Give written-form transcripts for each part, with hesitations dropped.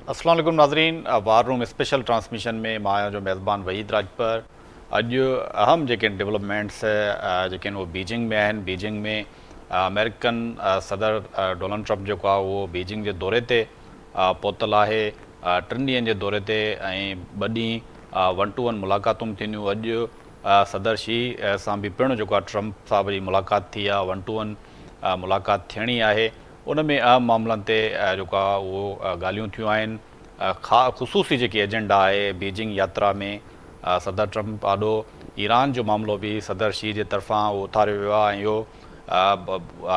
अस्सलाम वालेकुम नाज़रीन, वार रूम स्पेशल ट्रांसमिशन में मां जो मेज़बान वहीद राजपर अॼु अहम जेके डेवलपमेंट्स जेके वो बीजिंग में आहिनि। बीजिंग में अमेरिकन सदर डोनाल्ड ट्रम्प जेको आहे उहो बीजिंग जे दौरे ते पहुतल आहे। 3 ॾींहंनि जे दौरे ते ऐं 2 ॾींहं 1-to-1 मुलाक़ातूं थींदियूं। अॼु सदर शी सां बि पिणु जेको आहे ट्रम्प सां वरी मुलाक़ात थी आहे, 1-to-1 मुलाक़ात थियणी आहे। उन में अहम मामलनि ते जेको आहे उहो ॻाल्हियूं थियूं आहिनि। ख़ुसूसी जेकी एजेंडा आहे बीजिंग यात्रा में सदर ट्रम्प आॾो ईरान जो मामिलो बि सदर शी जे तरफ़ां उहो उथारियो वियो आहे ऐं इहो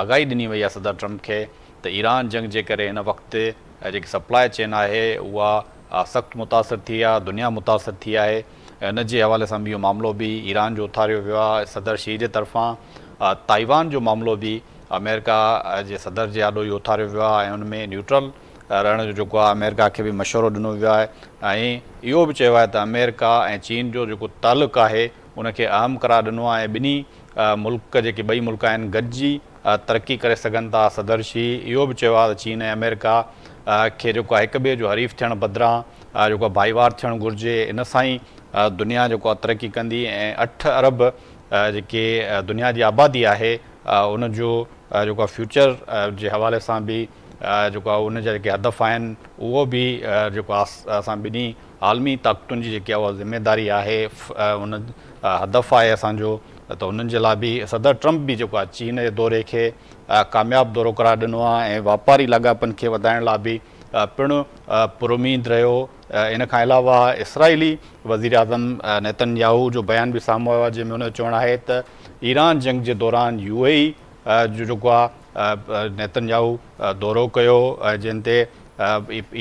आगाही ॾिनी वई आहे सदर ट्रम्प खे त ईरान जंग जे करे हिन वक़्तु जेकी सप्लाई चेन आहे उहा सख़्तु मुतासिर थी आहे, दुनिया मुतासिर थी आहे। इन जे हवाले सां बि इहो मामिलो बि ईरान जो उथारियो वियो आहे सदर शी जे तरफ़ां। ताइवान जो मामिलो बि अमेरिका जे सदर जे आॾो इहो उथारियो वियो आहे ऐं उन में न्यूट्रल रहण जो जेको आहे अमेरिका खे बि मशवरो ॾिनो वियो आहे ऐं इहो बि चयो आहे त अमेरिका ऐं चीन जो जेको तालुक़ु आहे उनखे अहम करार ॾिनो आहे ऐं ॿिन्ही मुल्क जेके ॿई मुल्क आहिनि गॾिजी तरक़ी करे सघनि था। सदर शी इहो बि चयो आहे त चीन ऐं अमेरिका खे जेको आहे हिक ॿिए जो हरीफ़ थियण बदिरां जेको आहे भाईवार थियणु घुरिजे। इन सां ई दुनिया जेको आहे तरक़ी कंदी ऐं 8 अरब जेके दुनिया जी आबादी आहे उनजो जेको आहे फ्यूचर जे हवाले सां बि जेको आहे उन जा जेके हदफ़ आहिनि उहो बि जेको आहे असां ॿिन्ही आलमी ताक़तुनि जी जेकी आहे उहा ज़िमेदारी आहे, उन हदफ़ आहे असांजो। त उन्हनि जे लाइ बि सदर ट्रम्प बि जेको आहे चीन जे दौरे खे कामयाबु दौरो करार ॾिनो आहे ऐं वापारी लाॻापनि खे वधाइण लाइ बि पिणु पुरुमीद रहियो। इन खां अलावा इसराइली वज़ीर आज़म नेतन्याहू जो बयान बि साम्हूं आयो आहे जंहिंमें हुनजो चवणु आहे त ईरान जंग जे दौरान UAE जो जेको आहे नेतन्याहू दौरो कयो जिन ते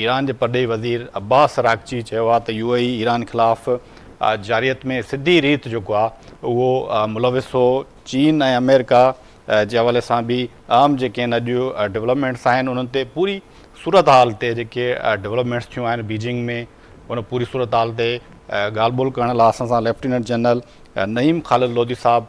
ईरान जे परॾेही वज़ीर अब्बास अराग़ची चयो आहे त UAE ईरान ख़िलाफ़ जारियत में सिधी रीति जेको आहे उहो मुलविस हो। चीन ऐं अमेरिका जे हवाले सां बि अहम जेके आहिनि अॼु डेवलपमेंट्स आहिनि उन्हनि ते पूरी सूरत हाल ते जेके डेवलपमेंट्स थियूं आहिनि बीजिंग में उन पूरी सूरत हाल ते ॻाल्हि ॿोल करण लाइ असां सां लेफ्टिनेंट जनरल नईम ख़ालिद लोधी साहब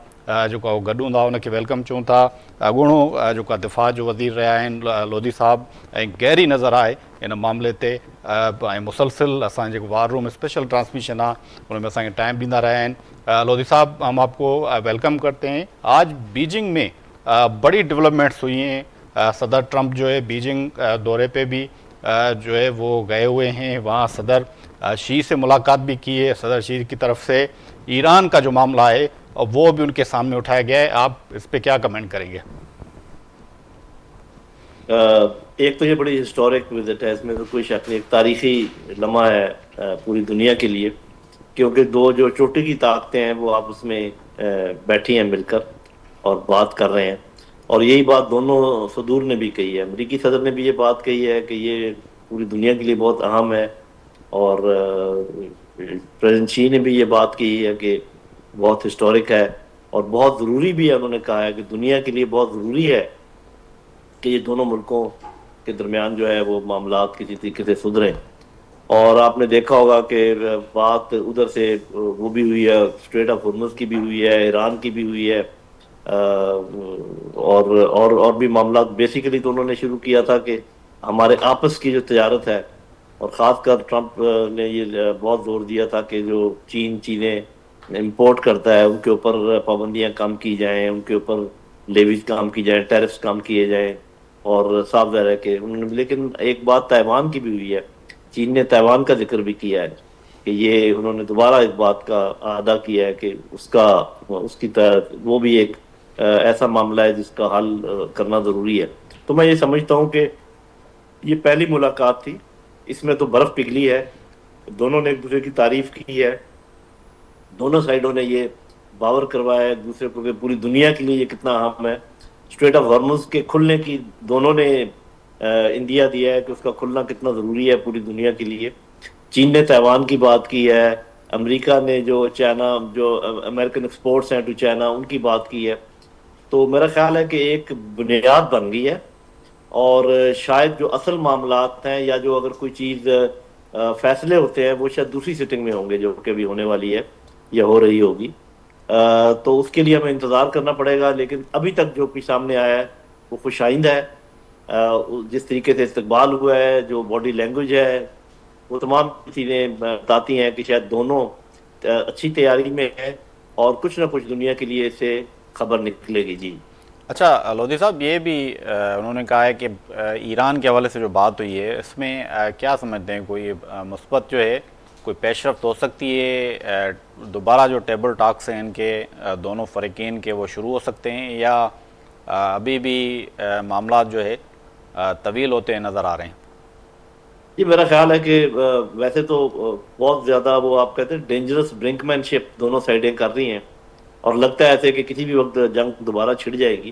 जेको आहे गॾु हूंदा उनखे वेलकम चऊं था। अॻूणो जेको आहे दिफ़ा जो वज़ीर रहिया आहिनि लोधी साहब ऐं गहरी नज़र आहे इन मामले ते ऐं मुसलसिल असां जेको वार रूम स्पेशल ट्रांसमिशन आहे उन में असांखे टाइम ॾींदा रहिया आहिनि। लोधी साहब हम आपको वेलकम करते हैं। आज बीजिंग में बड़ी डेवलपमेंट्स हुई हैं। सदर ट्रम्प जो है बीजिंग दौरे पे भी जो है वो गए हुए हैं, वहाँ सदर शी से मुलाकात भी की है। सदर शी की तरफ से ईरान का जो मामला है और वो भी उनके सामने उठाया गया है। आप इस पे क्या कमेंट करेंगे? एक तो ये बड़ी हिस्टोरिक विजिट है, इसमें तो कोई शक नहीं, एक तारीखी लम्हा है पूरी दुनिया के लिए, क्योंकि दो जो चोटी की ताकतें हैं वो आपस में बैठी हैं मिलकर और बात कर रहे हैं। और यही बात दोनों सदूर ने भी कही है, अमरीकी सदर ने भी ये बात कही है कि ये पूरी दुनिया के लिए बहुत अहम है, और प्रेसिडेंट शी ने भी ये बात कही है कि बहुत हिस्टोरिक है और बहुत ज़रूरी भी है। उन्होंने कहा है कि दुनिया के लिए बहुत ज़रूरी है कि ये दोनों मुल्कों के दरमियान जो है वो मामलात किसी तरीके से सुधरें। और आपने देखा होगा कि बात उधर से वो भी हुई है, स्ट्रेट ऑफ हॉर्मुज़ की भी हुई है, ईरान की भी हुई है, और भी मामला। बेसिकली तो उन्होंने शुरू किया था कि हमारे आपस की जो तजारत है, और ख़ासकर ट्रम्प ने ये बहुत ज़ोर दिया था कि जो चीज़ें इंपोर्ट करता है उनके ऊपर पाबंदियां कम की जाएं, उनके ऊपर लेवीज कम की जाएं, टैरिफ्स कम किए जाएं। और साफ ज़ाहिर है कि उन्होंने, लेकिन एक बात ताइवान की भी हुई है, चीन ने ताइवान का जिक्र भी किया है कि ये उन्होंने दोबारा इस बात का अदा किया है कि वो भी एक ऐसा मामला है जिसका हल करना ज़रूरी है। तो मैं ये समझता हूँ कि ये पहली मुलाकात थी, इसमें तो बर्फ़ पिघली है, दोनों ने एक दूसरे की तारीफ की है, दोनों साइडों ने ये बावर करवाया है एक दूसरे को कि पूरी दुनिया के लिए ये कितना अहम है। स्ट्रेट ऑफ हॉर्मुज़ के खुलने की दोनों ने इंडिया दिया है कि उसका खुलना कितना ज़रूरी है पूरी दुनिया के लिए। चीन ने ताइवान की बात की है, अमेरिका ने जो चाइना, जो अमेरिकन एक्सपोर्ट्स हैं टू चाइना, उनकी बात की है। तो मेरा ख्याल है कि एक बुनियाद बन गई है, और शायद जो असल मामलात हैं या जो अगर कोई चीज़ फैसले होते हैं वो शायद दूसरी सिटिंग में होंगे जो कि भी होने वाली है या हो रही होगी। तो उसके लिए हमें इंतज़ार करना पड़ेगा, लेकिन अभी तक जो कुछ सामने आया है वो खुशाइंद है। जिस तरीके से इस्तकबाल हुआ है, जो बॉडी लैंग्वेज है, وہ تمام چیزیں بتاتی ہیں کہ شاید دونوں اچھی تیاری میں ہیں اور کچھ نہ کچھ دنیا کے لیے اس سے خبر نکلے گی. جی اچھا لودھی صاحب، یہ بھی انہوں نے کہا ہے کہ ایران کے حوالے سے جو بات ہوئی ہے اس میں کیا سمجھتے ہیں، کوئی مثبت جو ہے کوئی پیش رفت ہو سکتی ہے؟ دوبارہ جو ٹیبل ٹاکس ہیں ان کے دونوں فریقین کے وہ شروع ہو سکتے ہیں، یا ابھی بھی معاملات جو ہے طویل ہوتے ہیں نظر آ رہے ہیں؟ جی میرا خیال ہے کہ ویسے تو بہت زیادہ وہ آپ کہتے ہیں ڈینجرس برنک مین شپ دونوں سائڈیں کر رہی ہیں، اور لگتا ہے ایسے کہ کسی بھی وقت جنگ دوبارہ چھڑ جائے گی.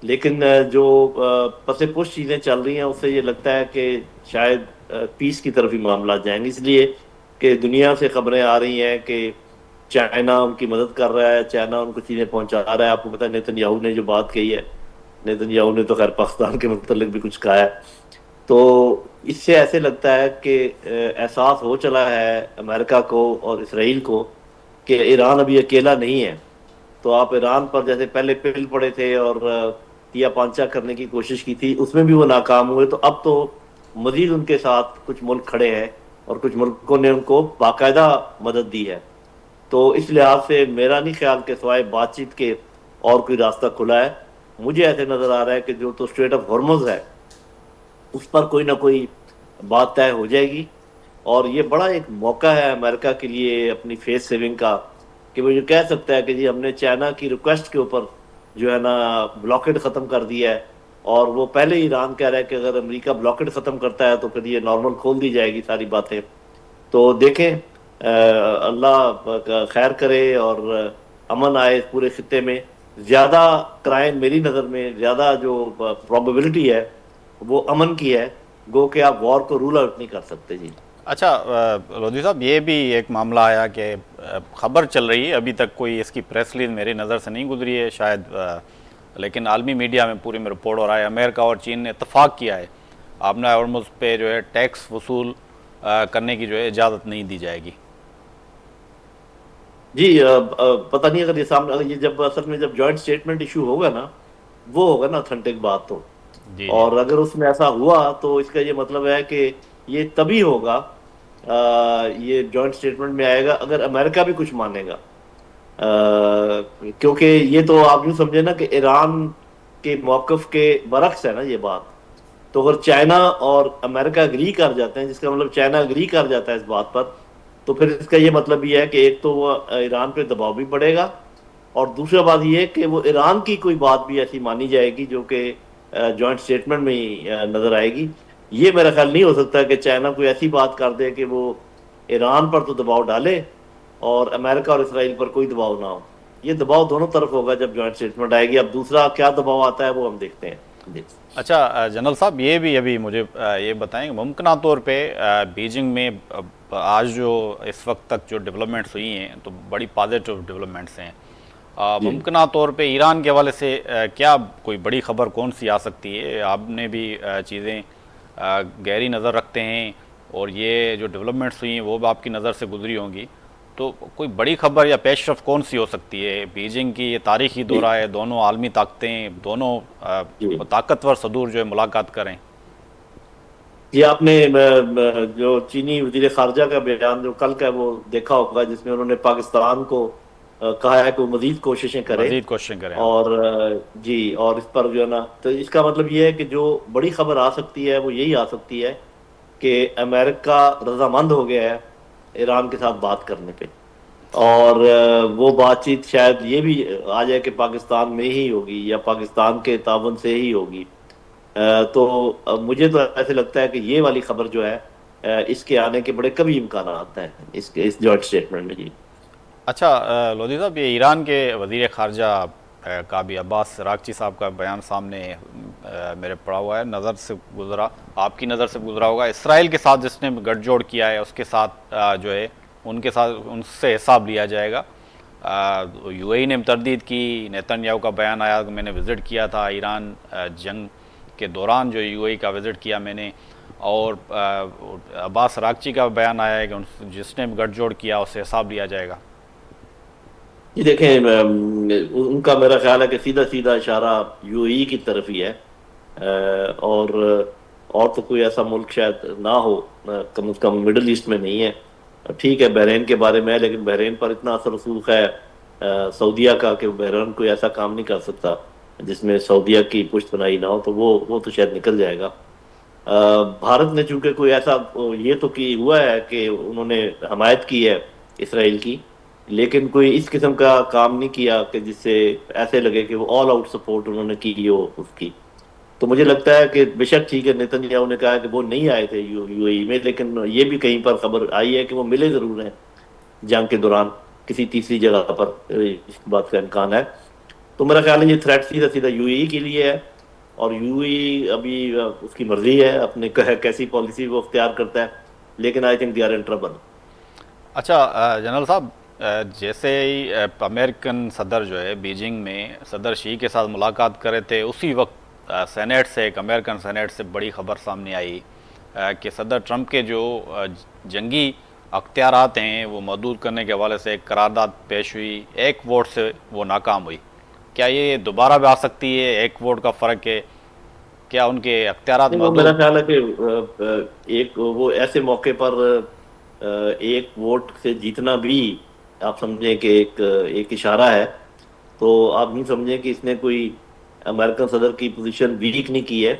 لیکن جو پس پش چیزیں چل رہی ہیں اس سے یہ لگتا ہے کہ شاید پیس کی طرف ہی معاملات جائیں گے، اس لیے کہ دنیا سے خبریں آ رہی ہیں کہ چائنا ان کی مدد کر رہا ہے، چائنا ان کو چیزیں پہنچا رہا ہے. آپ کو پتہ ہے نیتن یاہو نے جو بات کہی ہے، نیتن یاہو نے تو خیر پاکستان کے متعلق بھی کچھ کہا ہے. تو اس سے ایسے لگتا ہے کہ احساس ہو چلا ہے امریکہ کو اور اسرائیل کو کہ ایران ابھی اکیلا نہیں ہے. تو آپ ایران پر جیسے پہلے پل پڑے تھے اور تیا پانچا کرنے کی کوشش کی تھی، اس میں بھی وہ ناکام ہوئے، تو اب تو مزید ان کے ساتھ کچھ ملک کھڑے ہیں اور کچھ ملکوں نے ان کو باقاعدہ مدد دی ہے. تو اس لحاظ سے میرا نہیں خیال کہ سوائے بات چیت کے اور کوئی راستہ کھلا ہے. مجھے ایسے نظر آ رہا ہے کہ جو تو اسٹریٹ آف ہارمز ہے اس پر کوئی نہ کوئی بات طے ہو جائے گی، اور یہ بڑا ایک موقع ہے امریکہ کے لیے اپنی فیس سیونگ کا، کہ وہ یہ کہہ سکتا ہے کہ جی ہم نے چائنا کی ریکویسٹ کے اوپر جو ہے نا بلاکیڈ ختم کر دیا ہے. اور وہ پہلے ایران کہہ رہا ہے کہ اگر امریکہ بلاکیڈ ختم کرتا ہے تو پھر یہ نارمل کھول دی جائے گی ساری باتیں. تو دیکھیں اللہ خیر کرے اور امن آئے اس پورے خطے میں. زیادہ کرائم میری نظر میں زیادہ جو پرابیبلٹی ہے وہ امن کی ہے، گو کہ آپ وار کو رول آؤٹ نہیں کر سکتے. جی اچھا لودھی صاحب، یہ بھی ایک معاملہ آیا کہ خبر چل رہی ہے، ابھی تک کوئی اس کی پریس ریلیز میری نظر سے نہیں گزری ہے شاید، لیکن عالمی میڈیا میں پوری میں رپورٹ ہو رہا ہے امریکہ اور چین نے اتفاق کیا ہے آپ نے ہرمز پہ جو ہے ٹیکس وصول کرنے کی جو ہے اجازت نہیں دی جائے گی. جی پتہ نہیں اگر یہ سامنے یہ جب اصل میں جب جوائنٹ اسٹیٹمنٹ ایشو ہوگا نا، وہ ہوگا نا اتھینٹک بات. تو جی جی اور اگر اس میں ایسا ہوا تو اس کا یہ مطلب ہے کہ یہ تبھی ہوگا، یہ جوائنٹ اسٹیٹمنٹ میں آئے گا اگر امریکہ بھی کچھ مانے گا. کیونکہ یہ تو آپ یوں سمجھے نا کہ ایران کے موقف کے برعکس ہے نا یہ بات. تو اگر چائنا اور امریکہ اگری کر جاتے ہیں، جس کا مطلب چائنا اگری کر جاتا ہے اس بات پر، تو پھر اس کا یہ مطلب یہ ہے کہ ایک تو وہ ایران پہ دباؤ بھی پڑے گا، اور دوسرا بات یہ ہے کہ وہ ایران کی کوئی بات بھی ایسی مانی جائے گی جو کہ جوائنٹ اسٹیٹمنٹ میں ہی نظر آئے گی. یہ میرا خیال نہیں ہو سکتا کہ چائنا کوئی ایسی بات کر دے کہ وہ ایران پر تو دباؤ ڈالے اور امریکہ اور اسرائیل پر کوئی دباؤ نہ ہو. یہ دباؤ دونوں طرف ہوگا جب جوائنٹ اسٹیٹمنٹ آئے گی. اب دوسرا کیا دباؤ آتا ہے وہ ہم دیکھتے ہیں. جی اچھا جنرل صاحب، یہ بھی ابھی مجھے یہ بتائیں کہ ممکنہ طور پہ بیجنگ میں آج جو اس وقت تک جو ڈیولپمنٹس ہوئی ہیں تو بڑی پازیٹیو ڈیولپمنٹس ہیں. جی ممکنہ طور پہ ایران کے حوالے سے کیا کوئی بڑی خبر کون سی آ سکتی ہے؟ آپ نے بھی چیزیں گہری نظر رکھتے ہیں اور یہ جو ڈیولپمنٹس ہوئی ہیں وہ بھی آپ کی نظر سے گزری ہوں گی، تو کوئی بڑی خبر یا پیش رفت کون سی ہو سکتی ہے؟ بیجنگ کی یہ تاریخی جی دورہ ہے، دونوں عالمی طاقتیں، دونوں جی طاقتور صدور جو ہے ملاقات کریں. جی آپ نے جو چینی وزیر خارجہ کا بیان جو کل کا ہے وہ دیکھا ہوگا، جس میں انہوں نے پاکستان کو کہا ہے کہ وہ مزید کوششیں کرے. مزید کوششیں کریں آپ. اور جی اور اس پر جو ہے نا، تو اس کا مطلب یہ ہے کہ جو بڑی خبر آ سکتی ہے وہ یہی آ سکتی ہے کہ امریکہ رضامند ہو گیا ہے ایران کے ساتھ بات کرنے پہ، اور وہ بات چیت شاید یہ بھی آ جائے کہ پاکستان میں ہی ہوگی یا پاکستان کے تعاون سے ہی ہوگی. تو مجھے تو ایسے لگتا ہے کہ یہ والی خبر جو ہے اس کے آنے کے بڑے کبھی امکانات ہیں اس جوائنٹ اسٹیٹمنٹ میں. جی اچھا لودھی صاحب، یہ ایران کے وزیر خارجہ کا بھی عباس راغچی صاحب کا بیان سامنے میرے پڑا ہوا ہے، نظر سے گزرا، آپ کی نظر سے گزرا ہوگا. اسرائیل کے ساتھ جس نے گٹھ جوڑ کیا ہے اس کے ساتھ جو ہے ان کے ساتھ ان سے حساب لیا جائے گا. یو اے ای نے تردید کی، نیتن یاہو کا بیان آیا کہ میں نے وزٹ کیا تھا ایران جنگ کے دوران، جو یو اے ای کا وزٹ کیا میں نے، اور عباس راغچی کا بیان آیا ہے کہ جس نے گٹھ جوڑ کیا اس سے حساب لیا جائے گا. جی دیکھیں ان کا میرا خیال ہے کہ سیدھا سیدھا اشارہ یو اے ای کی طرف ہی ہے. اور اور تو کوئی ایسا ملک شاید نہ ہو، کم از کم مڈل ایسٹ میں نہیں ہے. ٹھیک ہے بحرین کے بارے میں ہے، لیکن بحرین پر اتنا اثر رسوخ ہے سعودیہ کا کہ بحرین کوئی ایسا کام نہیں کر سکتا جس میں سعودیہ کی پشت بنائی نہ ہو، تو وہ تو شاید نکل جائے گا. بھارت نے چونکہ کوئی ایسا یہ تو کی ہوا ہے کہ انہوں نے حمایت کی ہے اسرائیل کی، لیکن کوئی اس قسم کا کام نہیں کیا کہ جس سے ایسے لگے کہ وہ آل آؤٹ سپورٹ انہوں نے کی ہو اس کی. تو مجھے لگتا ہے کہ بے شک ٹھیک ہے نیتن یاہو نے کہا کہ وہ نہیں آئے تھے یو اے ای میں، لیکن یہ بھی کہیں پر خبر آئی ہے کہ وہ ملے ضرور ہیں جنگ کے دوران کسی تیسری جگہ پر، اس بات کا امکان ہے. تو میرا خیال ہے یہ تھریٹ سیدھا سیدھا یو اے ای کے لیے ہے، اور یو اے ای ابھی اس کی مرضی ہے اپنے کیسی پالیسی وہ اختیار کرتا ہے، لیکن I think they are in trouble. اچھا جنرل صاحب، جیسے ہی امریکن صدر جو ہے بیجنگ میں صدر شی کے ساتھ ملاقات کرے تھے، اسی وقت سینیٹ سے، ایک امریکن سینیٹ سے بڑی خبر سامنے آئی کہ صدر ٹرمپ کے جو جنگی اختیارات ہیں وہ محدود کرنے کے حوالے سے ایک قرارداد پیش ہوئی، ایک ووٹ سے وہ ناکام ہوئی. کیا یہ دوبارہ بھی آ سکتی ہے؟ ایک ووٹ کا فرق ہے، کیا ان کے اختیارات نہیں، وہ محدود؟ میرا خیال ہے کہ ایک وہ ایسے موقع پر ایک ووٹ سے جیتنا بھی آپ سمجھیں کہ ایک اشارہ ہے. تو آپ نہیں سمجھیں کہ اس نے کوئی امریکن صدر کی پوزیشن ویک نہیں کی ہے.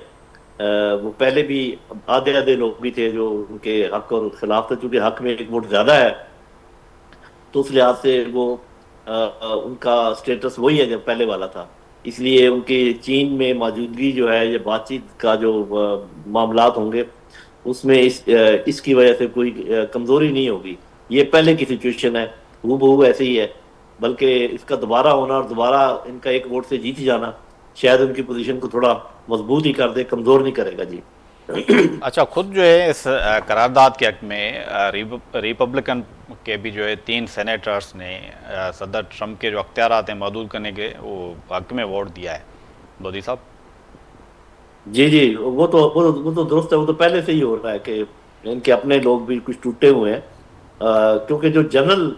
وہ پہلے بھی آدھے آدھے لوگ بھی تھے جو ان کے حق اور خلاف تھے، چونکہ حق میں ایک ووٹ زیادہ ہے تو اس لحاظ سے وہ ان کا سٹیٹس وہی ہے جو پہلے والا تھا. اس لیے ان کی چین میں موجودگی جو ہے، یہ بات چیت کا جو معاملات ہوں گے اس میں اس کی وجہ سے کوئی کمزوری نہیں ہوگی. یہ پہلے کی سچویشن ہے، ہو بہو ایسے ہی ہے، بلکہ اس کا دوبارہ ہونا اور دوبارہ ان کا ایک ووٹ سے جیت جانا شاید ان کی پوزیشن کو تھوڑا مضبوط ہی کر دے، کمزور نہیں کرے گا. جی اچھا، خود جو ہے اس قرارداد کے حق میں ریپبلکن کے بھی جو ہے 3 سینیٹرز نے صدر ٹرمپ کے جو اختیارات ہیں محدود کرنے کے وہ حق میں ووٹ دیا ہے. لودھی صاحب. جی جی، وہ تو درست ہے، وہ تو پہلے سے ہی ہو رہا ہے کہ ان کے اپنے لوگ بھی کچھ ٹوٹے ہوئے ہیں، کیونکہ جو جنرل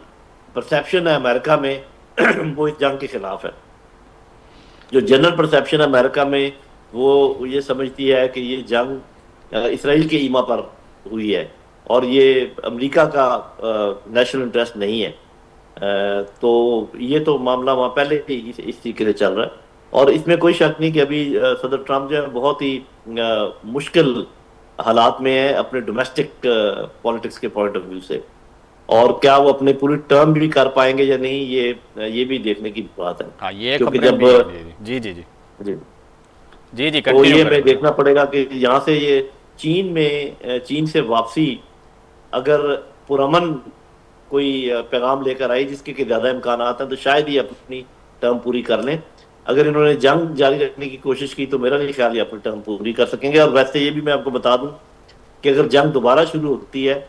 پرسیپشن ہے امریکہ میں وہ اس جنگ کے خلاف ہے. جو جنرل پرسیپشن ہے امریکہ میں وہ یہ سمجھتی ہے کہ یہ جنگ اسرائیل کے ایما پر ہوئی ہے اور یہ امریکہ کا نیشنل انٹرسٹ نہیں ہے. تو یہ تو معاملہ وہاں پہلے ہی اس طریقے سے چل رہا ہے، اور اس میں کوئی شک نہیں کہ ابھی صدر ٹرمپ جو ہے بہت ہی مشکل حالات میں ہے اپنے ڈومیسٹک پالیٹکس کے پوائنٹ آف ویو سے، اور کیا وہ اپنے پوری ٹرم بھی کر پائیں گے یا نہیں، یہ بھی دیکھنے کی بات ہے. ہاں، یہ کیونکہ خبریں جب بھی. جی جی جی جی جی جی تو کنٹینیو یہ کریں میں بھائی. دیکھنا پڑے گا کہ یہاں سے یہ چین سے واپسی اگر پرامن کوئی پیغام لے کر آئی جس کے کہ زیادہ امکانات ہیں، تو شاید ہی اپنی ٹرم پوری کر لیں. اگر انہوں نے جنگ جاری رکھنے کی کوشش کی تو میرا نہیں خیال یہ اپنی ٹرم پوری کر سکیں گے. اور ویسے یہ بھی میں آپ کو بتا دوں کہ اگر جنگ دوبارہ شروع ہوتی ہے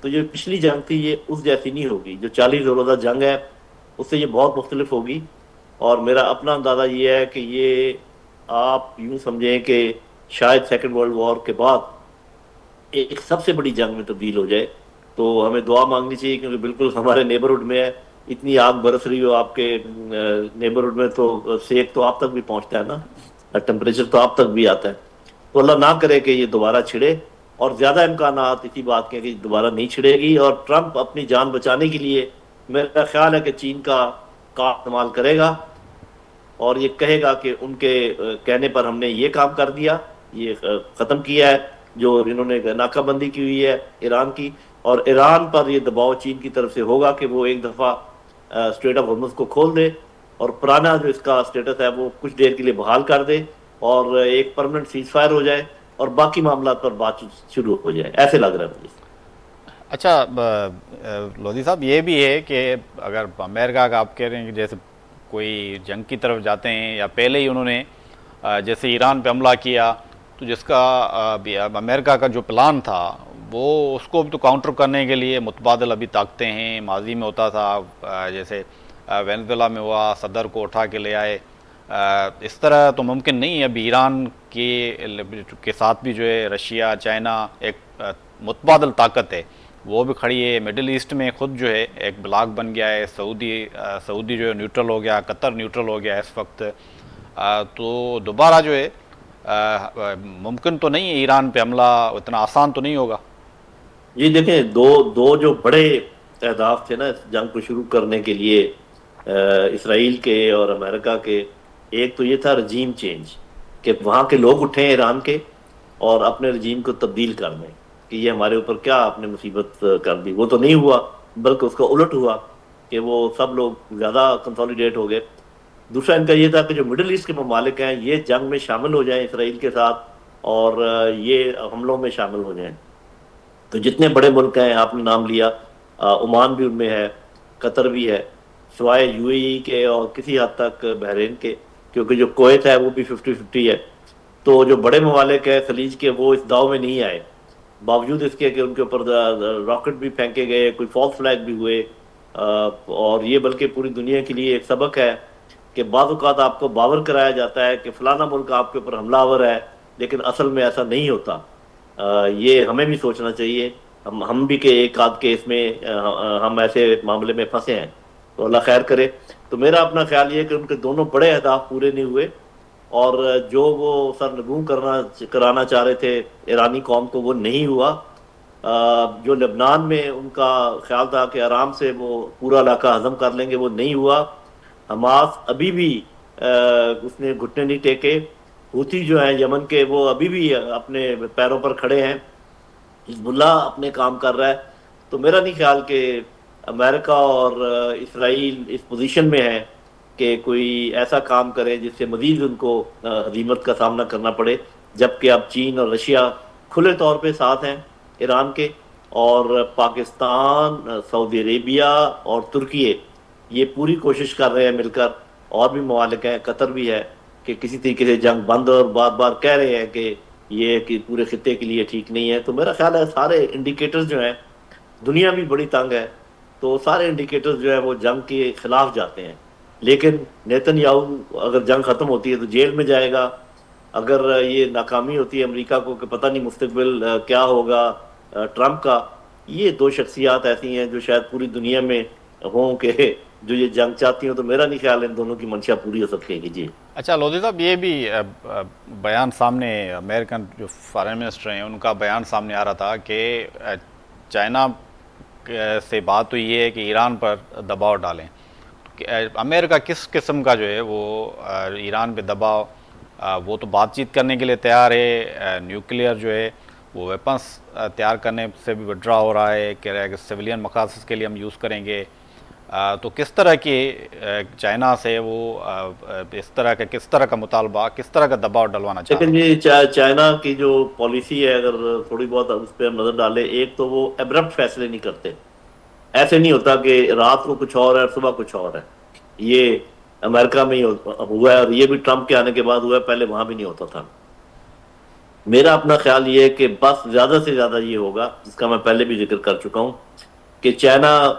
تو جو پچھلی جنگ تھی یہ اس جیسی نہیں ہوگی. جو 40 روزہ جنگ ہے اس سے یہ بہت مختلف ہوگی، اور میرا اپنا اندازہ یہ ہے کہ یہ آپ یوں سمجھیں کہ شاید سیکنڈ ورلڈ وار کے بعد ایک سب سے بڑی جنگ میں تبدیل ہو جائے. تو ہمیں دعا مانگنی چاہیے، کیونکہ بالکل ہمارے نیبرہڈ میں ہے، اتنی آگ برس رہی ہو آپ کے نیبرہڈ میں تو سیک تو آپ تک بھی پہنچتا ہے نا، ٹمپریچر تو آپ تک بھی آتا ہے. تو اللہ نہ کرے کہ یہ دوبارہ چھڑے، اور زیادہ امکانات اسی بات کے کہ دوبارہ نہیں چھڑے گی. اور ٹرمپ اپنی جان بچانے کے لیے میرا خیال ہے کہ چین کا استعمال کرے گا اور یہ کہے گا کہ ان کے کہنے پر ہم نے یہ کام کر دیا، یہ ختم کیا ہے جو انہوں نے ناکہ بندی کی ہوئی ہے ایران کی. اور ایران پر یہ دباؤ چین کی طرف سے ہوگا کہ وہ ایک دفعہ اسٹریٹ آف ہارمز کو کھول دے اور پرانا جو اس کا اسٹیٹس ہے وہ کچھ دیر کے لیے بحال کر دے اور ایک پرماننٹ سیز فائر ہو جائے اور باقی معاملات پر بات چیت شروع ہو جائے. ایسے لگ رہا ہے مجھے. اچھا لودھی صاحب، یہ بھی ہے کہ اگر امریکہ کا آپ کہہ رہے ہیں کہ جیسے کوئی جنگ کی طرف جاتے ہیں یا پہلے ہی انہوں نے جیسے ایران پہ حملہ کیا، تو جس کا امریکہ کا جو پلان تھا وہ اس کو بھی تو کاؤنٹر کرنے کے لیے متبادل ابھی طاقتیں ہیں. ماضی میں ہوتا تھا، جیسے وینزویلا میں ہوا، صدر کو اٹھا کے لے آئے. اس طرح تو ممکن نہیں ہے. ابھی ایران کے ساتھ بھی جو ہے رشیا، چائنا ایک متبادل طاقت ہے، وہ بھی کھڑی ہے. مڈل ایسٹ میں خود جو ہے ایک بلاک بن گیا ہے. سعودی جو ہے نیوٹرل ہو گیا، قطر نیوٹرل ہو گیا ہے اس وقت. تو دوبارہ جو ہے ممکن تو نہیں ہے ایران پہ حملہ اتنا آسان تو نہیں ہوگا؟ یہ دیکھیں، دو جو بڑے اہداف تھے نا اس جنگ کو شروع کرنے کے لیے، اسرائیل کے اور امریکہ کے. ایک تو یہ تھا رجیم چینج، کہ وہاں کے لوگ اٹھیں ایران کے اور اپنے رجیم کو تبدیل کر دیں، کہ یہ ہمارے اوپر کیا آپ نے مصیبت کر دی. وہ تو نہیں ہوا، بلکہ اس کا الٹ ہوا کہ وہ سب لوگ زیادہ کنسالیڈیٹ ہو گئے. دوسرا ان کا یہ تھا کہ جو مڈل ایسٹ کے ممالک ہیں یہ جنگ میں شامل ہو جائیں اسرائیل کے ساتھ، اور یہ حملوں میں شامل ہو جائیں. تو جتنے بڑے ملک ہیں آپ نے نام لیا، عمان بھی ان میں ہے، قطر بھی ہے، سوائے یو اے ای کے اور کسی حد تک بحرین کے، کیونکہ جو کویت ہے وہ بھی 50-50 ہے. تو جو بڑے ممالک ہیں خلیج کے وہ اس داؤ میں نہیں آئے، باوجود اس کے کہ ان کے اوپر راکٹ بھی پھینکے گئے، کوئی فالس فلیگ بھی ہوئے. اور یہ بلکہ پوری دنیا کے لیے ایک سبق ہے کہ بعض اوقات آپ کو باور کرایا جاتا ہے کہ فلانا ملک آپ کے اوپر حملہ آور ہے، لیکن اصل میں ایسا نہیں ہوتا. یہ ہمیں بھی سوچنا چاہیے. ہم بھی کہ ایک آدھ کیس میں ہم ایسے معاملے میں پھنسے ہیں، تو اللہ خیر کرے. تو میرا اپنا خیال یہ ہے کہ ان کے دونوں بڑے اہداف پورے نہیں ہوئے، اور جو وہ سرنگوں کرانا چاہ رہے تھے ایرانی قوم کو وہ نہیں ہوا. جو لبنان میں ان کا خیال تھا کہ آرام سے وہ پورا علاقہ ہضم کر لیں گے، وہ نہیں ہوا. حماس ابھی بھی اس نے گھٹنے نہیں ٹیکے. حوثی جو ہیں یمن کے وہ ابھی بھی اپنے پیروں پر کھڑے ہیں. حزب اللہ اپنے کام کر رہا ہے. تو میرا نہیں خیال کہ امریکہ اور اسرائیل اس پوزیشن میں ہے کہ کوئی ایسا کام کرے جس سے مزید ان کو ہزیمت کا سامنا کرنا پڑے. جبکہ اب چین اور رشیا کھلے طور پہ ساتھ ہیں ایران کے، اور پاکستان، سعودی عربیہ اور ترکیے یہ پوری کوشش کر رہے ہیں مل کر، اور بھی ممالک ہیں، قطر بھی ہے، کہ کسی طریقے سے جنگ بند. اور بار بار کہہ رہے ہیں کہ پورے خطے کے لیے ٹھیک نہیں ہے. تو میرا خیال ہے سارے انڈیکیٹرز جو ہیں، دنیا بھی بڑی تنگ ہے، تو سارے انڈیکیٹرز جو ہیں وہ جنگ کے خلاف جاتے ہیں. لیکن نیتن یاہو اگر جنگ ختم ہوتی ہے تو جیل میں جائے گا. اگر یہ ناکامی ہوتی ہے امریکہ کو کہ پتہ نہیں مستقبل کیا ہوگا ٹرمپ کا. یہ دو شخصیات ایسی ہیں جو شاید پوری دنیا میں ہوں کہ جو یہ جنگ چاہتی ہوں. تو میرا نہیں خیال ان دونوں کی منشا پوری ہو سکے گی. جی اچھا لودھی صاحب، یہ بھی بیان سامنے، امریکن جو فارن منسٹر ہیں ان کا بیان سامنے آ رہا تھا کہ چائنا سے بات ہوئی ہے کہ ایران پر دباؤ ڈالیں. امریکہ کس قسم کا جو ہے وہ ایران پہ دباؤ، وہ تو بات چیت کرنے کے لیے تیار ہے، نیوکلیئر جو ہے وہ ویپنس تیار کرنے سے بھی وڈرا ہو رہا ہے، کہہ رہا ہے کہ سویلین مقاصد کے لیے ہم یوز کریں گے. تو کس طرح کی چائنا سے وہ اس طرح کا مطالبہ، کس طرح کا دباؤ ڈلوانا چاہ رہے لیکن ہیں؟ یہ چائنا کی جو پالیسی ہے اگر تھوڑی بہت اس پہ ہم نظر ڈالیں، ایک تو وہ ایبرپٹ فیصلے نہیں کرتے. ایسے نہیں ہوتا کہ رات کو کچھ اور ہے اور صبح کچھ اور ہے. یہ امریکہ میں ہی ہوا ہے، اور یہ بھی ٹرمپ کے آنے کے بعد ہوا ہے، پہلے وہاں بھی نہیں ہوتا تھا. میرا اپنا خیال یہ ہے کہ بس زیادہ سے زیادہ یہ ہوگا، جس کا میں پہلے بھی ذکر کر چکا ہوں، کہ چائنا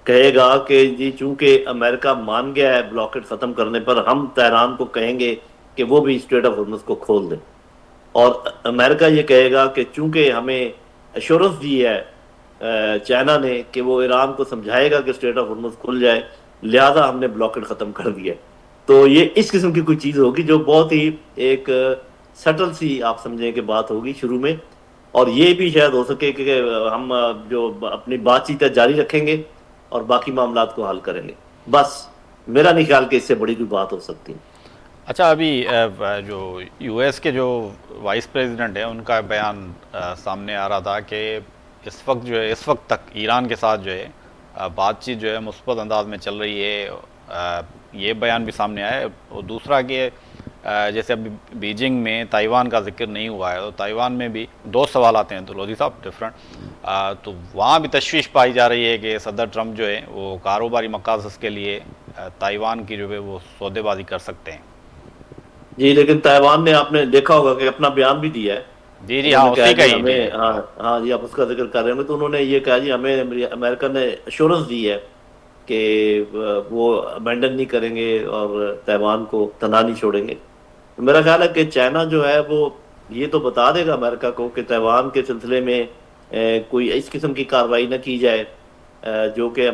کہے گا کہ جی چونکہ امریکہ مان گیا ہے بلاکٹ ختم کرنے پر، ہم تہران کو کہیں گے کہ وہ بھی اسٹریٹ آف ہرمز کو کھول دیں. اور امریکہ یہ کہے گا کہ چونکہ ہمیں ایشورنس دی ہے چائنا نے کہ وہ ایران کو سمجھائے گا کہ اسٹریٹ آف ہرمز کھل جائے، لہذا ہم نے بلاکٹ ختم کر دیا. تو یہ اس قسم کی کوئی چیز ہوگی جو بہت ہی ایک سٹل سی آپ سمجھیں کہ بات ہوگی شروع میں. اور یہ بھی شاید ہو سکے کہ ہم جو اپنی بات چیت جاری رکھیں گے اور باقی معاملات کو حل کریں گے. بس میرا نہیں خیال کہ اس سے بڑی کوئی بات ہو سکتی. اچھا، ابھی جو یو ایس کے جو وائس پریزیڈنٹ ہیں ان کا بیان سامنے آ رہا تھا کہ اس وقت تک ایران کے ساتھ جو ہے بات چیت جو ہے مثبت انداز میں چل رہی ہے. یہ بیان بھی سامنے آیا ہے. اور دوسرا کہ جیسے ابھی بیجنگ میں تائیوان کا ذکر نہیں ہوا ہے، تو تائیوان میں بھی دو سوال آتے ہیں تو لودھی صاحب ڈفرنٹ. تو وہاں بھی تشویش پائی جا رہی ہے کہ صدر ٹرمپ جو ہے وہ کاروباری مقاصد کے لیے تائیوان کی جو ہے وہ سودے بازی کر سکتے ہیں. جی لیکن تائیوان نے آپ نے دیکھا ہوگا کہ اپنا بیان بھی دیا ہے. جی انہوں ہاں، نے کہا اسی کا جی ہی. جی ہمیں، ہاں جی آپ اس کا ذکر کر رہے ہوں گے، تو انہوں نے یہ کہا جی ہمیں امریکہ نے ایشورنس دی ہے کہ وہ ابینڈن نہیں کریں گے اور تائیوان کو تنہا نہیں چھوڑیں گے. تو میرا خیال ہے کہ چائنا جو ہے وہ یہ تو بتا دے گا امریکہ کو کہ تائیوان کے سلسلے میں کوئی اس قسم کی کارروائی نہ کی جائے جو کہ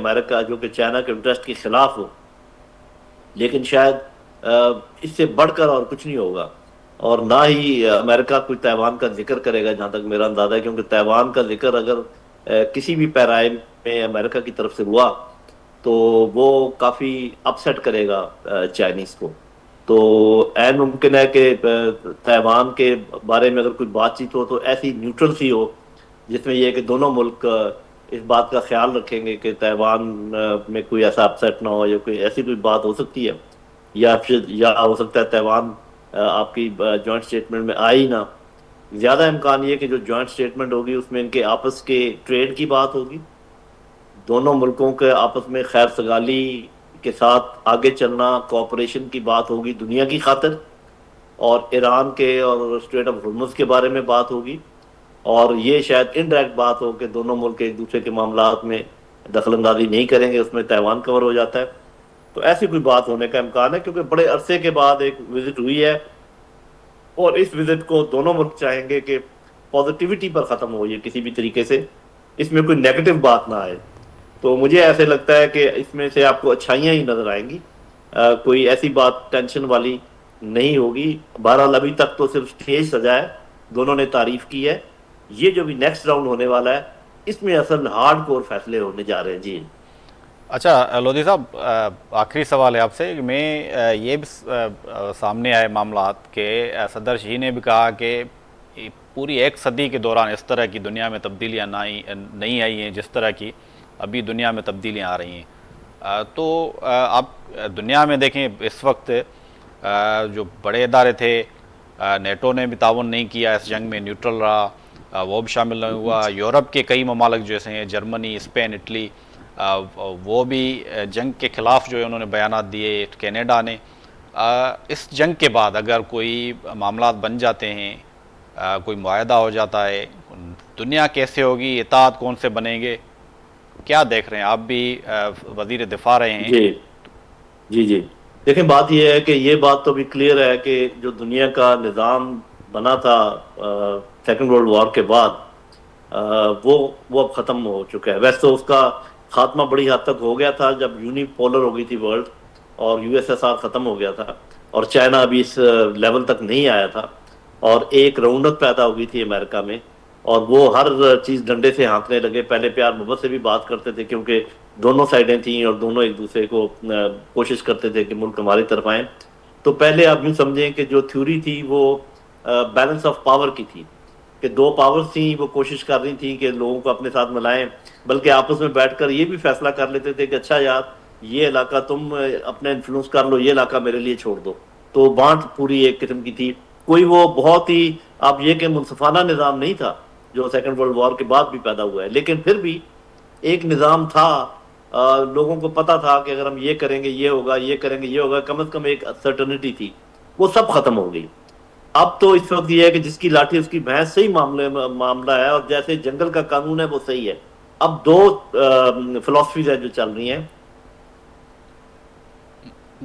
چائنا کے انٹرسٹ کے خلاف ہو. لیکن شاید اس سے بڑھ کر اور کچھ نہیں ہوگا. اور نہ ہی امریکہ کوئی تیوان کا ذکر کرے گا جہاں تک میرا اندازہ ہے، کیونکہ تیوان کا ذکر اگر کسی بھی پیرائے میں امریکہ کی طرف سے ہوا تو وہ کافی اپسیٹ کرے گا چائنیز کو. تو عین ممکن ہے کہ تیوان کے بارے میں اگر کوئی بات چیت ہو تو ایسی نیوٹرل سی ہو، جس میں یہ ہے کہ دونوں ملک اس بات کا خیال رکھیں گے کہ تیوان میں کوئی ایسا اپسیٹ نہ ہو، یا کوئی ایسی کوئی بات ہو سکتی ہے، یا ہو سکتا ہے تیوان آپ کی جوائنٹ اسٹیٹمنٹ میں آئی نہ. زیادہ امکان یہ کہ جو جوائنٹ اسٹیٹمنٹ ہوگی اس میں ان کے آپس کے ٹریڈ کی بات ہوگی، دونوں ملکوں کے آپس میں خیر سگالی کے ساتھ آگے چلنا، کوآپریشن کی بات ہوگی دنیا کی خاطر، اور ایران کے اور اسٹریٹ آف ہرمز کے بارے میں بات ہوگی. اور یہ شاید انڈائریکٹ بات ہو کہ دونوں ملک ایک دوسرے کے معاملات میں دخل اندازی نہیں کریں گے، اس میں تیوان کور ہو جاتا ہے. تو ایسی کوئی بات ہونے کا امکان ہے، کیونکہ بڑے عرصے کے بعد ایک وزٹ ہوئی ہے، اور اس وزٹ کو دونوں ملک چاہیں گے کہ پازیٹیوٹی پر ختم ہو یہ کسی بھی طریقے سے، اس میں کوئی نیگیٹو بات نہ آئے. تو مجھے ایسے لگتا ہے کہ اس میں سے آپ کو اچھائیاں ہی نظر آئیں گی، کوئی ایسی بات ٹینشن والی نہیں ہوگی. بہرحال ابھی تک تو صرف اسٹیج سجا ہے، دونوں نے تعریف کی ہے. یہ جو بھی نیکسٹ راؤنڈ ہونے والا ہے اس میں اصل ہارڈ کور فیصلے ہونے جا رہے ہیں. جی اچھا لودھی صاحب، آخری سوال ہے آپ سے. میں یہ بھی سامنے آئے معاملات کہ صدر شی نے بھی کہا کہ پوری ایک صدی کے دوران اس طرح کی دنیا میں تبدیلیاں نہیں آئی ہیں جس طرح کی ابھی دنیا میں تبدیلیاں آ رہی ہیں. تو آپ دنیا میں دیکھیں اس وقت جو بڑے ادارے تھے، نیٹو نے بھی تعاون نہیں کیا اس جنگ میں، نیوٹرل رہا، وہ بھی شامل نہیں ہوا. یورپ کے کئی ممالک جیسے ہیں جرمنی، اسپین، اٹلی، وہ بھی جنگ کے خلاف جو ہے انہوں نے بیانات دیے. کینیڈا نے اس جنگ کے بعد اگر کوئی معاملات بن جاتے ہیں، کوئی معاہدہ ہو جاتا ہے، دنیا کیسے ہوگی، اطاعت کون سے بنیں گے، کیا دیکھ رہے ہیں؟ آپ بھی وزیر دفاع رہے ہیں. جی جی جی دیکھیں، بات یہ ہے کہ یہ بات تو بھی کلیئر ہے کہ جو دنیا کا نظام بنا تھا سیکنڈ ورلڈ وار کے بعد، وہ اب ختم ہو چکا ہے. ویسے تو اس کا خاتمہ بڑی حد تک ہو گیا تھا جب یونی پولر ہو گئی تھی ورلڈ، اور یو ایس ایس آر ختم ہو گیا تھا، اور چائنا ابھی اس لیول تک نہیں آیا تھا، اور ایک رونق پیدا ہو گئی تھی امریکہ میں، اور وہ ہر چیز ڈنڈے سے ہانکنے لگے. پہلے پیار محبت سے بھی بات کرتے تھے کیونکہ دونوں سائڈیں تھیں اور دونوں ایک دوسرے کو کوشش کرتے تھے کہ ملک ہماری طرف آئیں. تو پہلے آپ یوں سمجھیں کہ جو تھیوری تھی وہ بیلنس آف پاور کی تھی، کہ دو پاورز تھیں، وہ کوشش کر رہی تھیں کہ لوگوں کو اپنے ساتھ ملائیں، بلکہ آپس میں بیٹھ کر یہ بھی فیصلہ کر لیتے تھے کہ اچھا یار یہ علاقہ تم اپنے انفلوئنس کر لو، یہ علاقہ میرے لیے چھوڑ دو. تو بانٹ پوری ایک قسم کی تھی. کوئی وہ بہت ہی آپ یہ کہ منصفانہ نظام نہیں تھا جو سیکنڈ ورلڈ وار کے بعد بھی پیدا ہوا ہے، لیکن پھر بھی ایک نظام تھا. لوگوں کو پتا تھا کہ اگر ہم یہ کریں گے یہ ہوگا، یہ کریں گے یہ ہوگا، کم از کم ایک سرٹنٹی تھی. وہ سب ختم ہو گئی. اب تو اس وقت یہ ہے کہ جس کی لاٹھی اس کی بھینس، صحیح معاملہ ہے، اور جیسے جنگل کا قانون ہے وہ صحیح ہے. اب دو فلاسفیز ہیں جو چل رہی ہیں.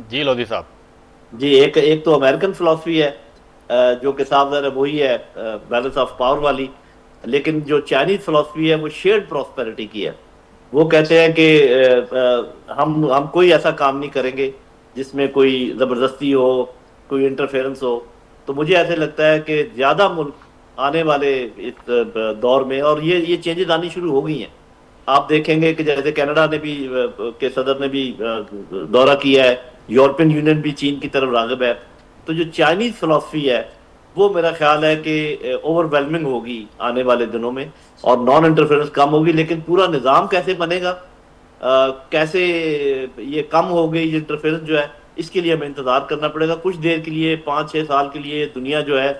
جی لودھی صاحب. جی ایک تو امریکن فلاسفی ہے جو کہ صاحب ظاہر وہی ہے بیلنس آف پاور والی، لیکن جو چائنیز فلاسفی ہے وہ شیئرڈ پراسپیرٹی کی ہے. وہ کہتے ہیں کہ ہم کوئی ایسا کام نہیں کریں گے جس میں کوئی زبردستی ہو، کوئی انٹرفیئرنس ہو. تو مجھے ایسے لگتا ہے کہ زیادہ ملک آنے والے اس دور میں، اور یہ چینجز آنی شروع ہو گئی ہیں. آپ دیکھیں گے کہ جیسے کینیڈا نے بھی کے صدر نے بھی دورہ کیا ہے، یورپین یونین بھی چین کی طرف راغب ہے. تو جو چائنیز فلاسفی ہے وہ میرا خیال ہے کہ اوور ویلمنگ ہوگی آنے والے دنوں میں، اور نان انٹرفیئرنس کم ہوگی. لیکن پورا نظام کیسے بنے گا، کیسے یہ کم ہوگی یہ انٹرفیئرنس جو ہے، اس کے لیے ہمیں انتظار کرنا پڑے گا. کچھ دیر کے لیے 5-6 سال کے لیے دنیا جو ہے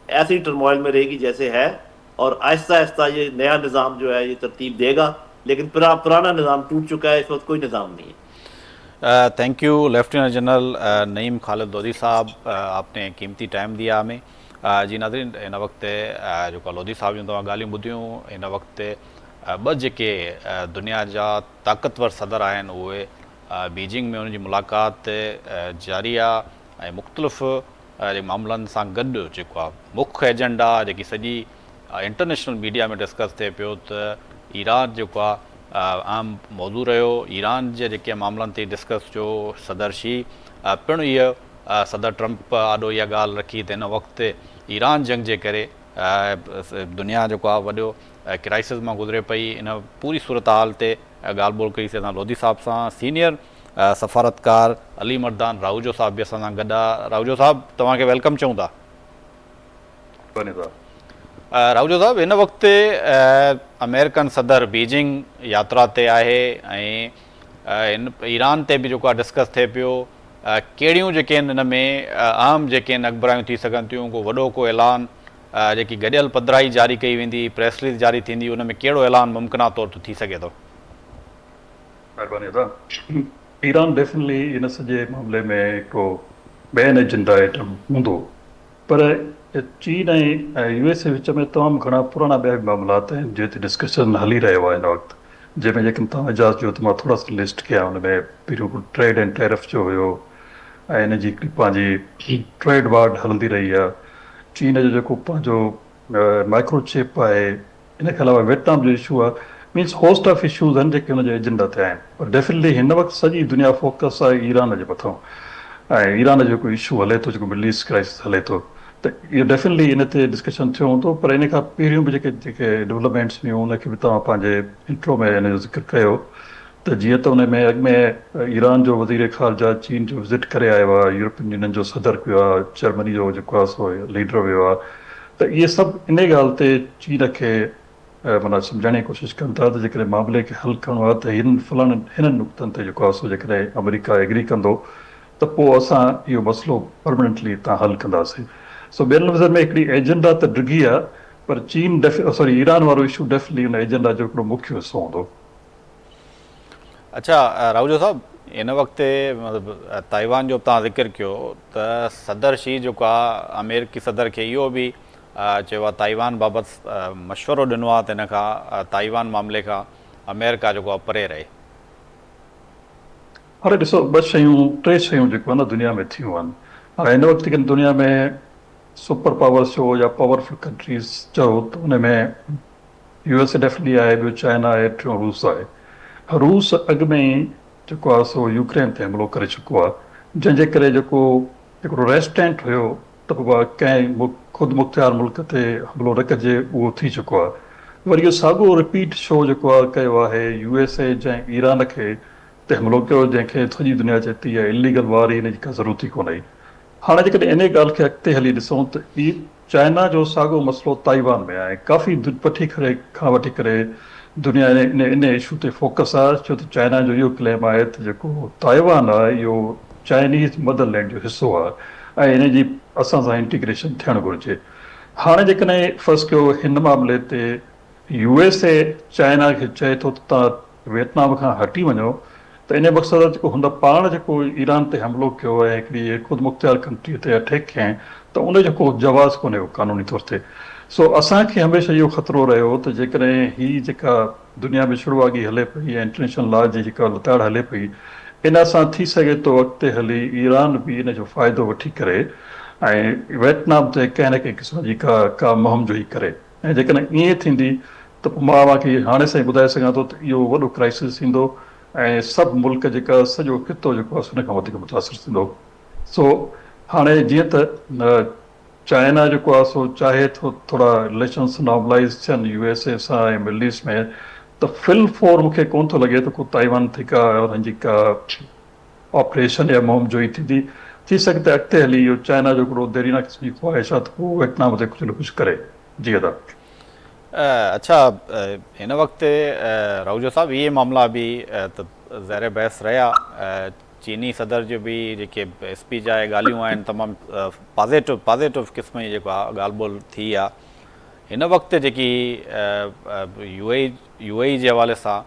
ایسی ٹرموائل میں رہے گی جیسے ہے، اور آہستہ آہستہ یہ نیا نظام جو ہے یہ ترتیب دے گا. لیکن پرانا نظام ٹوٹ چکا ہے، اس وقت کوئی نظام نہیں ہے. تھینک یو لیفٹیننٹ جنرل نعیم خالد لودھی صاحب، آپ نے قیمتی ٹائم دیا ہمیں. جی ناظرین، ان وقت جو لودھی صاحب جن तव्हां ॻाल्हियूं ॿुधियूं، इन वक़्तु ॿ जेके दुनिया जा ताक़तवर सदर आहिनि उहे बीजिंग में उन्हनि जी मुलाक़ात जारी आहे, ऐं मुख़्तलिफ़ मामलनि सां गॾु जेको आहे मुख्य एजेंडा जेकी सॼी इंटरनेशनल मीडिया में डिस्कस थिए पियो त ईरान जेको आहे आम मौज़ू रहियो. ईरान जे जेके मामलनि ते डिस्कस जो सदर शी पिणु इहो सदर ट्रंप आॾो इहा ॻाल्हि रखी त हिन वक़्तु ईरान जंग जे करे दुनिया जेको आहे वॾो क्राइसिस मां गुज़रे पई। इन पूरी सूरत हाल ते ॻाल्हि ॿोल कईसीं असां लोधी साहिब सां। सीनियर सफ़ारतकार अली मर्दान राहुजो साहिब बि असां सां गॾु आहे। राहुजो साहिब तव्हांखे वेलकम चऊं था। राहुजो साहिब, हिन वक़्तु अमेरिकन सदर बीजिंग यात्रा ते आहे ऐं हिन ईरान ते बि जेको आहे डिस्कस थिए पियो। कहिड़ियूं जेके आहिनि हिन में अहम जेके आहिनि अख़बारूं थी सघनि थियूं, को वॾो को ऐलान जेकी गॾियल पधिराई जारी कई वेंदी, प्रेस रिलीज़ जारी थींदी, उन में कहिड़ो ऐलान मुमकिना तौर ते थी सघे थो? महिरबानी अदा। ईरान डेफिनेटली इन सॼे मामले में हिकिड़ो मेन एजेंडा आइटम हूंदो, पर चीन ऐं यूएसए विच में तमामु घणा पुराणा ॿिया बि मामलात आहिनि जंहिं ते डिस्कशन हली रहियो आहे हिन वक़्तु, जंहिंमें जेकॾहिं तव्हां इजाज़त ॾियो त मां थोरा सा लिस्ट कयां। हुन में पहिरियों ट्रेड एंड टैरिफ जो हुयो ऐं हिन जी पंहिंजी ट्रेड वार्ड हलंदी रही आहे। चीन जो जेको पंहिंजो माइक्रोचिप आहे, इन खां अलावा वियतनाम जो इशू आहे। मीन्स होस्ट ऑफ इशूज़ आहिनि जेके हुनजे एजेंडा ते आहिनि, पर डेफिनेटली हिन वक़्तु सॼी दुनिया फोकस आहे ईरान जे मथां ऐं ईरान जो जेको इशू हले थो, जेको मिडल ईस्ट क्राइसिस हले थो, त इहो डेफिनेटली इन ते डिस्कशन थियो हूंदो। पर इन खां पहिरियों बि जेके डेवलपमेंट्स हुयूं उनखे बि तव्हां पंहिंजे इंट्रो में हिन जो ज़िक्र कयो त जीअं त उन में अॻु में ईरान जो वज़ीर ख़ारजा चीन जो विज़िट करे आयो आहे, यूरोपियन यूनियन जो सदर वियो आहे, जर्मनी जो जेको आहे सो लीडर वियो आहे, त इहे सभु इन ॻाल्हि ते चीन खे माना सम्झाइण जी कोशिशि कनि था त जेकॾहिं मामले खे हल करिणो आहे त हिननि नुक़्तनि ते जेको आहे सो जेकॾहिं अमेरिका एग्री कंदो त पोइ असां इहो मसइलो परमानेंटली हितां हल कंदासीं। सो ॿियनि लफ़्ज़नि में हिकिड़ी एजेंडा त डिघी आहे, पर चीन ईरान वारो इशू डेफिनेटली हुन एजेंडा जो हिकिड़ो मुख्य हिसो हूंदो। अच्छा राहुजो साहिब, हिन वक़्तु मतिलबु ताइवान जो बि तव्हां ज़िक्र कयो त सदर शी जेको आहे अमेरिकी सदर खे इहो बि चयो आहे ताइवान बाबति मशवरो ॾिनो आहे त हिन खां ताइवान मामले खां अमेरिका जेको आहे परे रहे। हाणे ॾिसो, टे शयूं जेको आहे न दुनिया में थियूं आहिनि। हाणे हिन वक़्तु जेके दुनिया में सुपर पावर्स जो या पावरफुल कंट्रीज़ चओ त हुन में यूएसए डेफिनेटली आहे, ॿियो चाइना आहे, टियों रूस आहे। रूस अॻु में ई जेको आहे सो यूक्रेन ते हमलो करे चुको आहे, जंहिंजे करे जेको हिकिड़ो रेस्टेंट हुयो त कंहिं ख़ुदि मुख़्तियार मुल्क ते हमलो न कजे, उहो थी चुको आहे। वरी इहो साॻियो रिपीट शो जेको आहे कयो आहे यूएसए जंहिं ईरान खे ते हमलो कयो, जंहिंखे सॼी दुनिया चए थी इहा इलीगल वार, हिन जी का ज़रूरत ई कोन्हे। हाणे जेकॾहिं इन ॻाल्हि खे अॻिते हली ॾिसूं त चाइना जो साॻियो मसइलो ताइवान में आहे। काफ़ी खां वठी करे दुनिया इन इशू ते फोकस आहे, छो त चाइना जो इहो क्लेम आहे त जेको ताइवान आहे इहो चाइनीज़ मदरलैंड जो हिसो आहे ऐं इन जी असां सां इंटीग्रेशन थियणु घुरिजे। हाणे जेकॾहिं फर्ज़ कयो हिन मामले ते यूएसए चाइना खे चए थो त तव्हां वियतनाम खां हटी वञो, त इन मक़सदु जेको हुन पाण जेको ईरान ते हमलो कयो आहे हिकिड़ी ख़ुदि मुख़्तियार कंट्रीअ ते अटैक कयईं, त उनजो को जवाज़ कोन्हे क़ानूनी तौर ते। सो असांखे हमेशह इहो ख़तरो रहियो त जेकॾहिं हीअ जेका दुनिया में शुरूआगी हले पई ऐं इंटरनेशनल लॉ जी जेका लताड़ हले पई, इन सां थी सघे थो अॻिते हली ईरान बि इन जो फ़ाइदो वठी करे ऐं वियतनाम ते कंहिं न कंहिं क़िस्म जी का मुहिम जोई करे। ऐं जेकॾहिं ईअं थींदी त पोइ मां तव्हांखे हाणे सां ई ॿुधाए सघां थो त इहो वॾो क्राइसिस ईंदो ऐं सभु मुल्क जेका सॼो ख़ितो जेको आहे हुन खां वधीक मुतासिर थींदो। सो हाणे जीअं त चाइना जेको आहे सो चाहे थो थोरा रिलेशन्स नॉर्मलाइज़ थियनि यूएसए सां ऐं मिडल ईस्ट में, त फिल फोर मूंखे कोन थो लॻे त को ताइवान ते का हुननि जी का ऑपरेशन या मुहिम जोई थी सघे त अॻिते हली इहो चाइना जो हिकिड़ो देरीना क़िस्म जी ख़्वाहिश आहे त पोइ वियतनाम ते कुझु न कुझु करे। जी अदा। अच्छा, हिन वक़्तु राहुजो साहिब इहे मामला बि त ज़ाहिर बहस रहिया। चीनी सदर जो बि जेके स्पीच आहे, ॻाल्हियूं आहिनि, तमामु पॉज़िटिव क़िस्म जी जेको आहे ॻाल्हि ॿोल थी आहे। हिन वक़्तु जेकी यूएई जे हवाले सां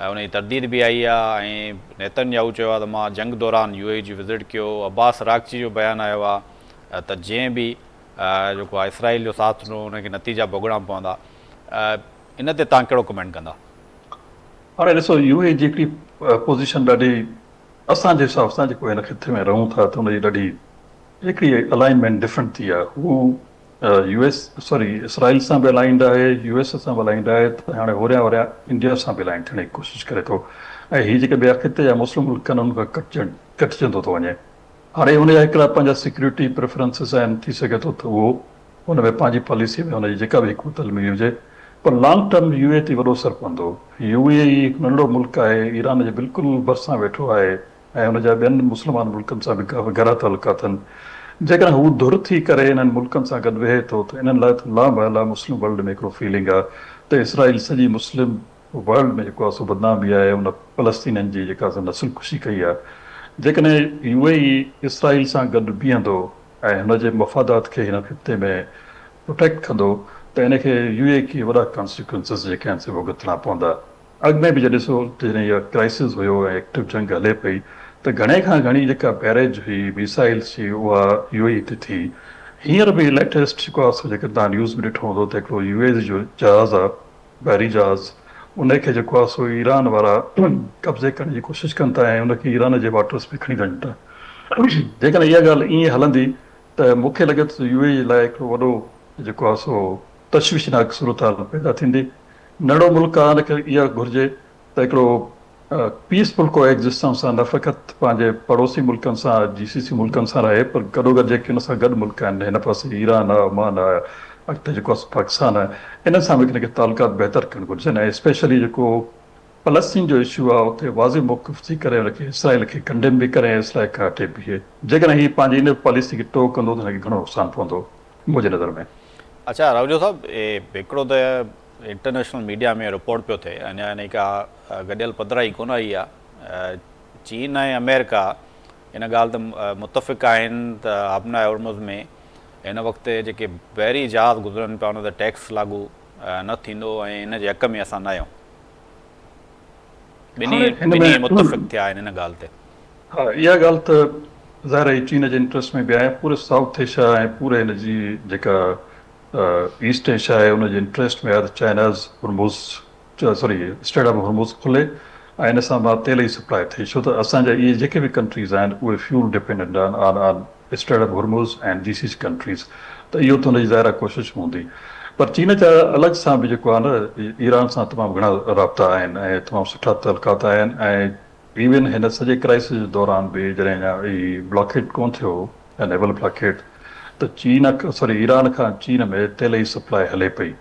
उन जी तरदीद बि आई आहे ऐं नेतन्याहू चयो आहे त मां जंग दौरान यूएई जी विज़िट कयो। अब्बास रागची जो बयानु आयो आहे त जंहिं बि जेको आहे इसराइल जो साथ ॾिनो उनखे नतीजा भोगणा पवंदा। इन ते तव्हां कहिड़ो कमेंट कंदा? हाणे ॾिसो, यूएई जी हिकिड़ी पोज़ीशन ॾाढी असांजे हिसाब सां जेको हिन खिते में रहूं था त हुनजी ॾाढी हिकिड़ी अलाइनमेंट डिफरेंट थी आहे। हू इसराइल सां बि अलाइंड आहे, यूएसए सां बि अलाइंड आहे, त हाणे होरिया इंडिया सां बि अलाइंड थियण जी कोशिशि करे थो ऐं हीअ जेके ॿिया खिते या मुस्लिम मुल्क आहिनि उन खां कटिजंदो थो वञे। हाणे हुनजा हिकिड़ा पंहिंजा सिक्योरिटी प्रेफरेंसिस आहिनि, थी सघे थो त उहो हुन में पंहिंजी पॉलिसी में हुनजी जेका बि हिकु तलमी हुजे, पर लॉन्ग टर्म यूए ते वॾो असरु पवंदो। यूए हिकु नंढड़ो मुल्क आहे, ईरान जे बिल्कुलु भरिसां वेठो आहे ऐं हुनजा ॿियनि मुस्लमान मुल्कनि सां बि गहरा तालुका अथनि। जेकॾहिं हू धुर थी करे इन्हनि मुल्कनि सां गॾु वेहे थो त इन्हनि लाइ त लामहला मुस्लिम वर्ल्ड में हिकिड़ो फीलिंग आहे त इसराइल सॼी मुस्लिम वर्ल्ड में जेको आहे सो बदनामी आहे उन फ़लस्तीननि जी जेका नसुल ख़ुशी कई आहे। जेकॾहिं यूएई इसराइल सां गॾु बीहंदो ऐं हुनजे मफ़ादात खे हिन खिते में प्रोटेक्ट कंदो त इनखे यूए खे वॾा कॉन्सिक्वेंसिस जेके आहिनि से भुगतना पवंदा। अॻु में बि जॾहिं ॾिसो जॾहिं इहा क्राइसिस हुयो ऐं एक्टिव जंग हले पई त घणे खां घणी जेका बैरेज हुई मिसाइल्स हुई उहा यूएई ते थी। हींअर बि लेटेस्ट जेको आहे सो जेके तव्हां न्यूज़ में ॾिठो हूंदो त हिकिड़ो यूए जो जहाज़ आहे, बहरी जहाज़, उनखे जेको आहे सो ईरान वारा कब्ज़े करण जी कोशिशि कनि था ऐं उनखे ईरान जे वाटर्स में खणी वञनि था। जेकॾहिं इहा ॻाल्हि ईअं हलंदी त मूंखे लॻे थो यूए जे लाइ हिकिड़ो वॾो जेको आहे सो तशवीशनाक सूरत हाल पैदा थींदी। नंढो मुल्क आहे, हिनखे इहा घुरिजे त हिकिड़ो पीसफुल को एग्ज़िस्टेंस सां न फ़क़ति पंहिंजे पड़ोसी मुल्कनि सां, जीसीसी मुल्कनि सां रहे, पर गॾोगॾु जेके हुन सां गॾु मुल्क आहिनि, हिन पासे ईरान आहे, ओमान आहे, अॻिते जेको आहे पाकिस्तान आहे, इन सां बि हिनखे तालुकात बहितर करणु घुरिजनि ऐं स्पेशली जेको फ़लस्तीन जो इशू आहे उते वाज़िब मौक़िफ़ थी करे हुनखे इसराइल खे कंडेम बि करे ऐं इसराइल खां हटे बीहे। जेकॾहिं हीअ पंहिंजी इन पॉलिसी खे टो कंदो त हिनखे घणो नुक़सानु पवंदो मुंहिंजे नज़र में। अच्छा रावजो साहब, हिकिड़ो त इंटरनेशनल मीडिया में रिपोर्ट पियो थिए, अञा इन का गॾियल पधिराई कोन आई आहे, चीन ऐं अमेरिका इन ॻाल्हि ते मुतफ़िक़ आहिनि त आबना होर्मुज़ में हिन वक़्तु जेके बहरी जहाज़ गुज़रनि पिया उन ते टैक्स लागू न थींदो ऐं इन जे हक़ में असां न आहियूं। ॿिन्ही मुतफ़िक़ थिया आहिनि हिन ॻाल्हि ते। हा, इहा ॻाल्हि त ज़ाहिर आहे चीन जे इंट्रस्ट में बि आहे। पूरे साउथ एशिया ऐं पूरे हिन जी जेका ईस्ट एशिया आहे उनजे इंट्रस्ट में आहे त China's Hormuz, sorry straight of Hormuz खुले ऐं इन सां तेल जी सप्लाई थिए, छो त असांजा इहे जेके बि कंट्रीज़ आहिनि उहे फ्यूल डिपेंडेंट आहिनि ऑन स्ट्रेट ऑफ होर्मुज़ ऐं जीसीसी कंट्रीज़, त इहो त हुनजी ज़ाहिर कोशिशि हूंदी। पर चीन जा अलॻि सां बि जेको आहे न ईरान सां तमामु घणा राब्ता आहिनि ऐं तमामु सुठा तलकात आहिनि ऐं इवन हिन सॼे क्राइसिस जे दौरान बि जॾहिं अञा ही ब्लॉकेट कोन थियो ऐं नेवल ब्लॉकेट, त ईरान खां चीन में तेल जी सप्लाई हले पई।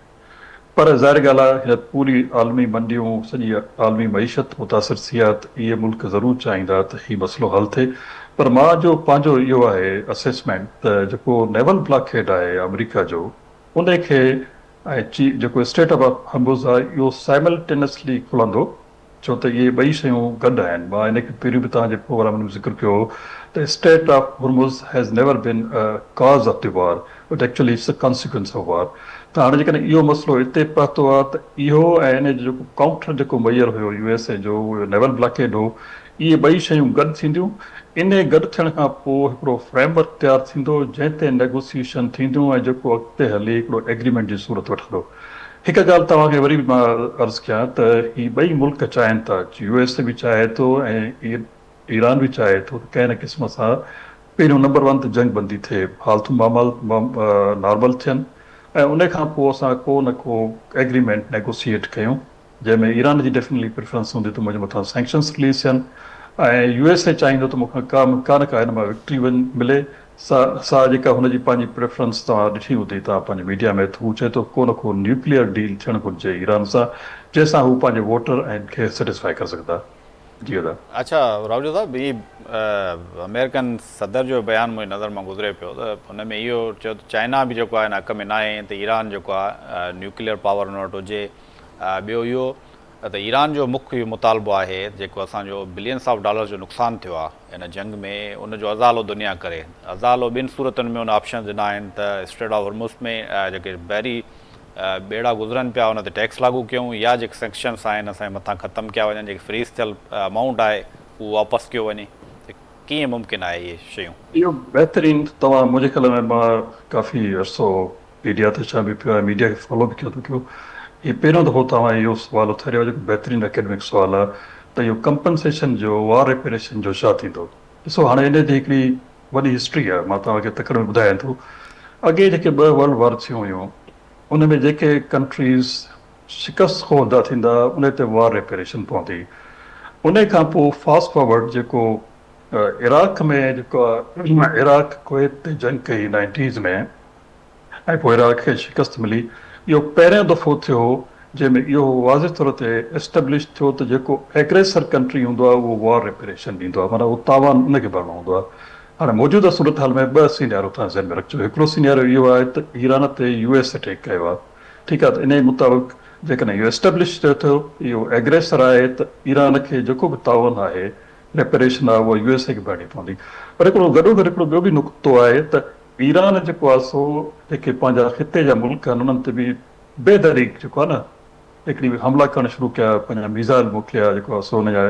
पर ज़ाहिर ॻाल्हि आहे हिन पूरी आलमी मंडियूं, सॼी आलमी मईशत मुतासिर थी आहे त इहे मुल्क ज़रूरु चाहींदा त हीउ मसइलो हल थिए। पर मां जो पंहिंजो इहो आहे असेसमेंट त जेको नेवल ब्लॉकेट आहे अमेरिका जो, उनखे ऐं जेको स्ट्रेट ऑफ होर्मुज़ आहे इहो साइमल्टेनियसली खुलंदो, छो त इहे ॿई शयूं गॾु आहिनि। मां इनखे पहिरियों बि तव्हांजे प्रोग्राम में ज़िक्र कयो त straight of Hormuz has never been cause of the war, but actually it's a consequence of war. त हाणे जेकॾहिं इहो मसइलो हिते पहुतो आहे त इहो ऐं इन जो जेको काउंटर जेको मुय्यर हुयो यूएसए जो नेवल ब्लॉकेड हो, इहे ॿई शयूं गॾु थींदियूं। इन गॾु थियण खां पोइ हिकिड़ो फ्रेमवर्क तयारु थींदो जंहिं ते नेगोसिएशन थींदियूं ऐं जेको अॻिते हली हिकिड़ो एग्रीमेंट जी सूरत वठंदो। हिकु ॻाल्हि तव्हांखे वरी बि मां अर्ज़ु कयां त ही ॿई मुल्क चाहिनि था, यूएसए बि चाहे थो ऐं ईरान बि चाहे थो त कंहिं न क़िस्म सां पहिरियों नंबर 1 ते जंग बंदी थिए, फालतू मामल नॉर्मल थियनि ऐं उन खां पोइ असां को न को एग्रीमेंट नेगोशिएट कयूं जंहिंमें ईरान जी डेफिनेटली प्रेफरेंस हूंदी त मुंहिंजे मथां सैंक्शन्स रिलीज़ थियनि ऐं यूएसए चाहींदो त मूंखां का न का हिन मां विक्ट्री मिले। सा जेका हुनजी पंहिंजी प्रेफरेंस तव्हां ॾिठी हूंदी तव्हां पंहिंजे मीडिया में, हू चए थो को न को न्यूक्लियर डील थियणु घुरिजे ईरान सां, जंहिंसां हू पंहिंजे वोटर ऐं खे सेटिस्फाई करे सघंदा। जी दादा। अच्छा रावजो साहब, ही अमेरिकन सदर जो बयानु मुंहिंजी नज़र मां गुज़रे पियो त हुन में इहो चयो त चाइना बि जेको आहे हक़ में न आहे त ईरान जेको आहे न्यूक्लियर पावर हुन वटि हुजे। ॿियो इहो त ईरान जो मुख्य मुतालबो आहे जेको असांजो बिलियंस ऑफ डॉलर जो नुक़सानु थियो आहे हिन जंग में, उनजो अज़ालो दुनिया करे। अज़ालो ॿिनि सूरतुनि में उन ऑप्शन ॾिना आहिनि त स्ट्रेट ऑफ होर्मुज़ में जेके बहरी ॿेड़ा गुज़रनि पिया उन ते टैक्स लागू कयूं या जेके सैंक्शन्स आहिनि असांजे मथां ख़तमु कया वञनि, जेके फ्रीज़ थियल अमाउंट आहे उहो वापसि कयो वञे। कीअं मुमकिन आहे इहे शयूं? इहो बहितरीनु तव्हां मुंहिंजे ख़्याल में, मां काफ़ी अर्सो मीडिया ते छा बि पियो आहे, मीडिया खे फॉलो बि कयो थो कयो, इहो पहिरियों दफ़ो तव्हां इहो सुवालु उथारियो जेको बहितरीनु एकेडमिक सुवालु आहे त इहो कंपनसेशन जो, वॉर रिपेरेशन जो छा थींदो। ॾिसो हाणे इन जी हिकिड़ी वॾी हिस्ट्री आहे, मां तव्हांखे तकड़ में ॿुधायां थो। अॻे जेके 2 वर्ल्ड वॉर थियूं हुयूं उन में जेके कंट्रीज़ शिकस्त ख़ोरदा थींदा उन ते वॉर रिपेरेशन पवंदी। उन खां पोइ फास्ट फॉर्वर्ड जेको इराक में जेको आहे इराक कुवैत ते जंग कई 90s में ऐं पोइ इराक खे शिकस्त मिली, इहो पहिरियों दफ़ो थियो जंहिंमें इहो वाज़े तौर ते एस्टेब्लिश थियो त जेको एग्रेसर कंट्री हूंदो आहे उहो वॉर रेपरेशन ॾींदो आहे, माना उहो तावान उनखे भरणो हूंदो आहे। हाणे मौजूदा सूरत हाल में ॿ सीनियरो तव्हां ज़हन में रखिजो। हिकिड़ो सीनियर इहो आहे त ईरान ते US अटैक कयो आहे, ठीकु आहे, त इन जे मुताबिक़ जेकॾहिं इहो एस्टेब्लिश थियो इहो एग्रेसर आहे त ईरान खे जेको बि तावन आहे रेपरेशन आहे उहा USA खे भरणी पवंदी। पर हिकिड़ो गॾो गॾु हिकिड़ो ॿियो बि नुक़्तो आहे त ईरान जेको आहे सो जेके पंहिंजा ख़िते जा मुल्क आहिनि उन्हनि ते बि बेदरीक जेको आहे न हिकिड़ी हमला करणु शुरू कया, पंहिंजा मिज़ाइल मोकिलिया, जेको आहे सो हुनजा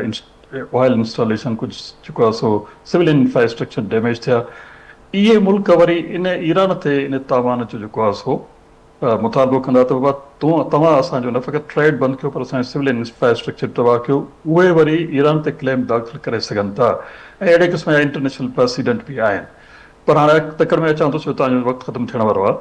ऑयल इंस्टॉलेशन कुझु जेको आहे सो सिविलियन इंफ्रास्ट्रक्चर डैमेज थिया। इहे मुल्क वरी इन ईरान ते इन तावान जो जेको आहे सो मुतालबो कंदा त बाबा तव्हां असांजो न फ़क़ति ट्रेड बंदि कयो पर असांजो सिविलियन इंफ्रास्ट्रक्चर तबाह कयो, उहे वरी ईरान ते क्लेम दाख़िल करे सघनि था ऐं अहिड़े क़िस्म जा इंटरनेशनल प्रेसिडेंट बि आहिनि। पर हाणे तकड़ में अचां थो छो तव्हांजो वक़्तु ख़तमु थियण वारो आहे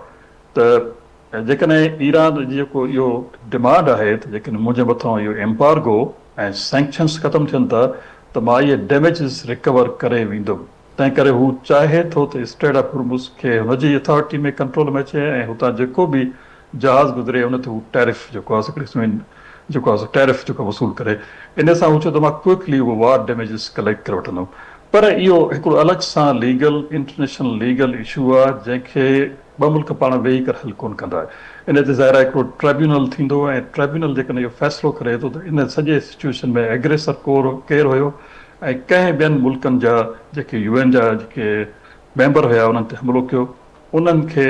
त जेकॾहिं ईरान जेको इहो डिमांड आहे त जेकॾहिं मुंहिंजे मथां इहो एम्बार्गो ऐं सैंक्शन्स ख़तमु थियनि था त मां इहे डैमेजिस रिकवर करे वेंदुमि। तंहिं करे हू चाहे थो त स्ट्रेट ऑफ हुर्मुज़ खे हुनजी अथॉरिटी में कंट्रोल में अचे ऐं हुतां जेको बि जहाज़ गुज़रे हुन ते हू टैरिफ जेको आहे हिकिड़ी क़िस्म जेको आहे टैरिफ जेको वसूल करे। इन सां हू चए त मां क्विकली उहो वार डैमेजिस कलेक्ट करे वठंदुमि। पर इहो हिकिड़ो अलॻि सां लीगल इंटरनेशनल लीगल इशू आहे जंहिंखे ॿ मुल्क पाण वेही करे हल कोन कंदा। इन ते ज़ाहिर आहे हिकिड़ो ट्राइब्यूनल थींदो ऐं ट्राइब्यूनल जेकॾहिं इहो फ़ैसिलो करे थो त इन सॼे सिचुएशन में एग्रेसर केरु हुयो ऐं कंहिं ॿियनि मुल्कनि जा जेके UN जा जेके मेंबर हुया उन्हनि ते हमिलो कयो, उन्हनि खे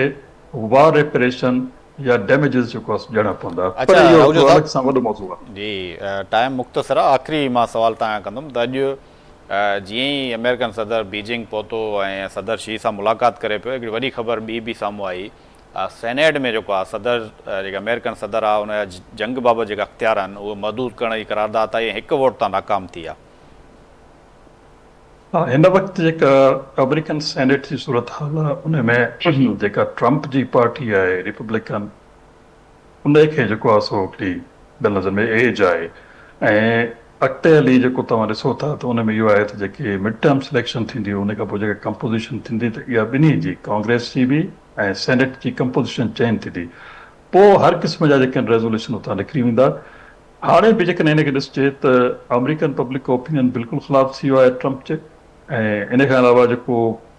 वार रेपरेशन या डैमेजिस जेको आहे ॾियणा पवंदा। पर अच्छा, इहो राहुल अलॻि सां वॾो मौज़ू आहे। जी, टाइम मुख़्तसर आहे। आख़िरी मां सवाल तव्हां कंदुमि त अॼु जीअं ई अमेरिकन सदर बीजिंग पहुतो ऐं सदर शी सां मुलाक़ात करे पियो, हिकिड़ी वॾी ख़बर ॿी बि साम्हूं आई, सेनेट में जेको आहे सदर जेका अमेरिकन सदर आहे उनजा जंग बाबति जेका अख़्तियार आहिनि उहे महदूद करण जी करारदाद आई ऐं हिकु वोट तां नाकाम थी आहे। हा, हिन वक़्तु जेका अमेरिकन सेनेट जी सूरत हाल आहे उन में जेका ट्रंप जी पार्टी आहे रिपब्लिकन उनखे जेको आहे सो हिकिड़ी बेनज़र में एज आहे ऐं अॻिते हली जेको तव्हां ॾिसो था त उन में इहो आहे त जेके मिड टर्म सिलेक्शन थींदी उन खां पोइ जेका कंपोज़िशन थींदी त इहा ॿिन्ही जी कांग्रेस जी बि ऐं सेनेट जी कंपोज़िशन चेंज थींदी। पोइ हर क़िस्म जा जेके रेज़ोल्यूशन उतां निकिरी वेंदा। हाणे बि जेकॾहिं हिनखे ॾिसिजे त अमेरिकन पब्लिक ओपिनियन बिल्कुलु ख़िलाफ़ु थी वियो आहे ट्रंप जे ऐं इन खां अलावा जेको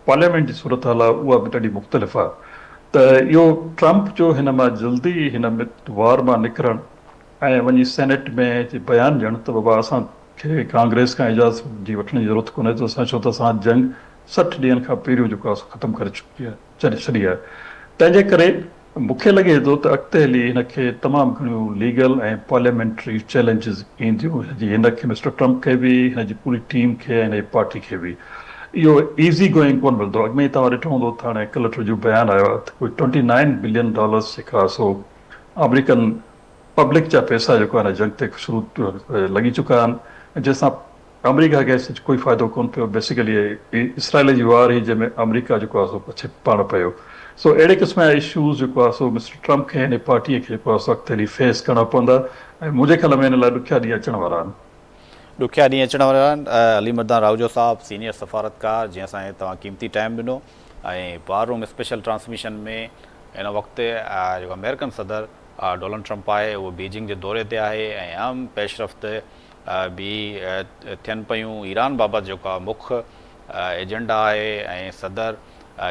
पार्लियामेंट जी सूरत हाल आहे उहा बि ॾाढी मुख़्तलिफ़ आहे। त इहो ट्रंप जो हिन मां जल्दी हिन वार मां निकिरणु ऐं वञी सेनेट में बयानु ॾियणु त बाबा असांखे कांग्रेस खां इजाज़त जी वठण जी ज़रूरत कोन्हे त असां छो त असां जंग 60 ॾींहंनि खां पहिरियों जेको आहे ख़तमु करे छॾी आहे। तंहिंजे करे मूंखे लॻे थो त अॻिते हली हिनखे तमामु घणियूं लीगल ऐं पार्लियामेंट्री चैलेंजिस ईंदियूं। हिनखे मिस्टर ट्रंप खे बि हिनजी पूरी टीम खे ऐं हिन जी पार्टी खे बि इहो ईज़ी गोइंग कोन मिलंदो। अॻु में ई तव्हां ॾिठो हूंदो त हाणे कलेक्टर जो बयानु आयो आहे त कोई $29 बिलियन जेका सो अमेरिकन पब्लिक जा पैसा जेको आहे जंग ते शुरू लॻी चुका आहिनि जंहिंसां अमेरिका खे कोई फ़ाइदो कोन पियो। बेसिकली इसराइल जी वार हुई जंहिंमें अमेरिका जेको आहे सो पछे पाण पियो। सो अहिड़े क़िस्म जा इशूज़ जेको आहे सो मिस्टर ट्रंप खे हिन पार्टीअ खे जेको आहे सो अॻिते हली फेस करणा पवंदा ऐं मुंहिंजे ख़्याल में हिन लाइ ॾुखिया ॾींहं अचण वारा आहिनि। ॾुखिया ॾींहं अचण वारा आहिनि। अली मर्दान राउजो साहब सीनियर सफ़ारतकार जंहिं असांखे तव्हां क़ीमती टाइम ॾिनो ऐं वार रूम स्पेशल ट्रांसमिशन में हिन वक़्तु जेको अमेरिकन सदर डोनाल्ड ट्रंप आहे उहो बीजिंग जे दौरे ते आहे ऐं अहम पेशरफ़्त बि थियनि पियूं। ईरान बाबति जेको आहे मुख्य एजेंडा आहे ऐं सदर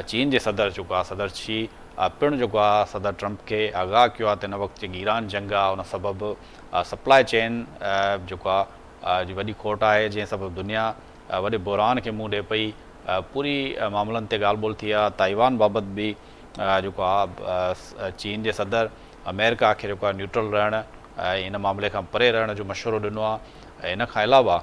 चीन जे सदर जेको आहे सदर शी पिणु जेको आहे सदर ट्रंप खे आगाह कयो आहे त हिन वक़्तु जेकी ईरान जंग आहे उन सबबु सप्लाई चेन जेको आहे जी वॾी खोट आहे जंहिं सबबु दुनिया वॾे बहरान खे मुंहुं ॾिए पई। पूरी मामलनि ते ॻाल्हि ॿोल थी आहे। ताइवान बाबति बि जेको आहे चीन जे सदर अमेरिका खे जेको आहे न्यूट्रल रहणु ऐं हिन मामले खां परे रहण जो मशवरो ॾिनो आहे। इन खां अलावा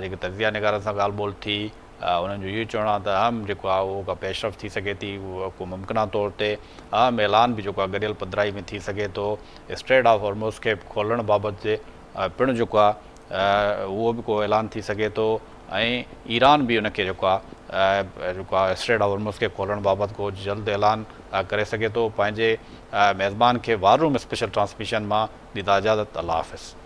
जेके तज़िया निगारनि सां ॻाल्हि ॿोल थी उन्हनि जो इहो चवणु आहे त अहम जेको आहे उहो का पेशरफ़्त थी सघे थी उहो को मुमकिना तौर ते अहम ऐलान बि जेको आहे गॾियल पधिराई में थी सघे थो। स्ट्रेट ऑफ हॉर्मुज़ खे खोलण बाबति जे पिणु जेको आहे उहो बि को ऐलान थी सघे थो ऐं ईरान बि उनखे जेको आहे स्ट्रेट ऑफ हॉर्मुज़ खे खोलण बाबति को जल्द ऐलान करे सघे थो। पंहिंजे मेज़बान खे वार रूम स्पेशल ट्रांसमिशन मां ॾींदा इजाज़त। अल्लाह हाफ़िज़।